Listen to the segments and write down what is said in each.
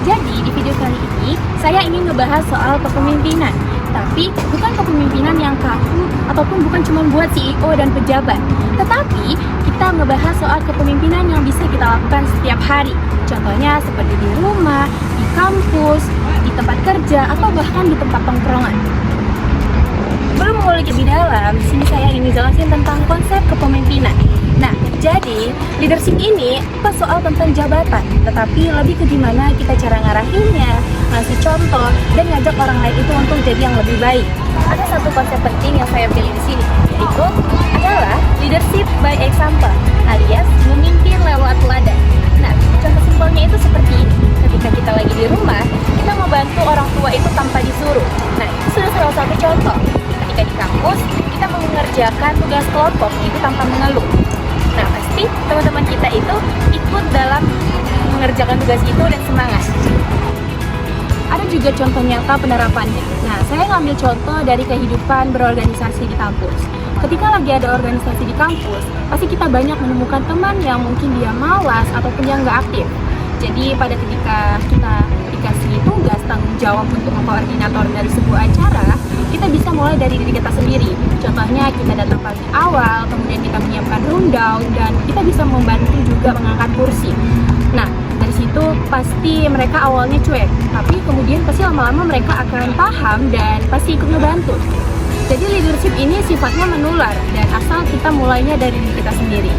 Jadi di video kali ini saya ingin ngebahas soal kepemimpinan. Tapi bukan kepemimpinan yang kaku ataupun bukan cuma buat CEO dan pejabat. Tetapi kita ngebahas soal kepemimpinan yang bisa kita lakukan setiap hari. Contohnya seperti di rumah, di kampus, di tempat kerja, atau bahkan di tempat tongkrongan. Sebelum mengulik lebih dalam, di sini saya ingin jelasin tentang konsep kepemimpinan. Nah, jadi leadership ini bukan soal tentang jabatan, tetapi lebih ke gimana kita cara ngarahinnya, ngasih contoh, dan ngajak orang lain itu untuk jadi yang lebih baik. Ada satu konsep penting yang saya pilih di sini, yaitu adalah leadership by example, alias memimpin lewat teladan. Nah, contoh simpelnya itu seperti ini. Ketika kita lagi di rumah, kita membantu orang tua itu tanpa disuruh. Nah, itu sudah salah satu contoh. Ketika di kampus, kita mengerjakan tugas kelompok itu tanpa mengeluh. Nah, pasti teman-teman kita itu ikut dalam mengerjakan tugas itu dan semangat. Ada juga contoh nyata penerapannya. Nah, saya ngambil contoh dari kehidupan berorganisasi di kampus. Ketika lagi ada organisasi di kampus, pasti kita banyak menemukan teman yang mungkin dia malas ataupun yang nggak aktif. Jadi pada ketika kita dikasih tugas tanggung jawab untuk mengkoordinator dari sebuah acara, kita bisa mulai dari diri kita sendiri. Contohnya kita datang pagi awal, kemudian kita menyiapkan rundown, dan kita bisa membantu juga mengangkat kursi. Nah, dari situ pasti mereka awalnya cuek, tapi kemudian pasti lama-lama mereka akan paham dan pasti ikut ngebantu. Jadi leadership ini sifatnya menular, dan asal kita mulainya dari diri kita sendiri.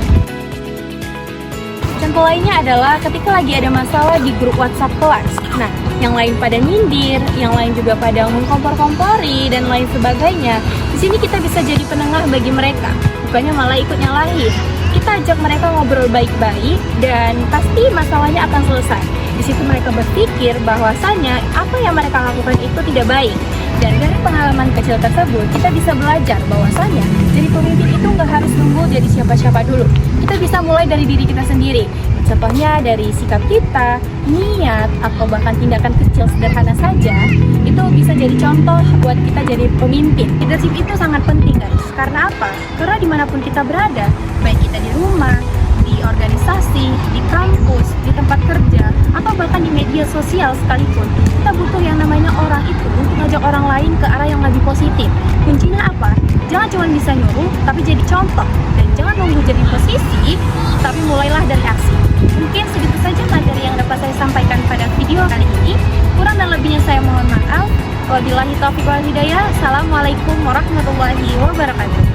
Contoh lainnya adalah ketika lagi ada masalah di grup WhatsApp kelas. Nah, yang lain pada nyindir, yang lain juga pada mengkompor-kompori, dan lain sebagainya. Di sini kita bisa jadi penengah bagi mereka, bukannya malah ikut nyalahin. Kita ajak mereka ngobrol baik-baik, dan pasti masalahnya akan selesai. Di situ mereka berpikir bahwasanya apa yang mereka lakukan itu tidak baik. Dan dari pengalaman kecil tersebut, kita bisa belajar bahwasanya jadi pemimpin itu nggak harus nunggu jadi siapa-siapa dulu. Kita bisa mulai dari diri kita sendiri. Contohnya dari sikap kita, niat, atau bahkan tindakan kecil sederhana saja, itu bisa jadi contoh buat kita jadi pemimpin. Leadership itu sangat penting, guys. Karena apa? Karena dimanapun kita berada, baik kita di rumah, di organisasi, di kampus, di tempat kerja, atau bahkan di media sosial sekalipun, kita butuh yang namanya orang itu untuk ngajak orang lain ke arah yang lebih positif. Kuncinya apa? Jangan cuma bisa nyuruh, tapi jadi contoh. Dan jangan nunggu jadi posisi, tapi mulailah dari aksi. Mungkin segitu saja materi yang dapat saya sampaikan pada video kali ini. Kurang dan lebihnya saya mohon maaf. Wabillahi taufiq wal hidayah. Assalamualaikum warahmatullahi wabarakatuh.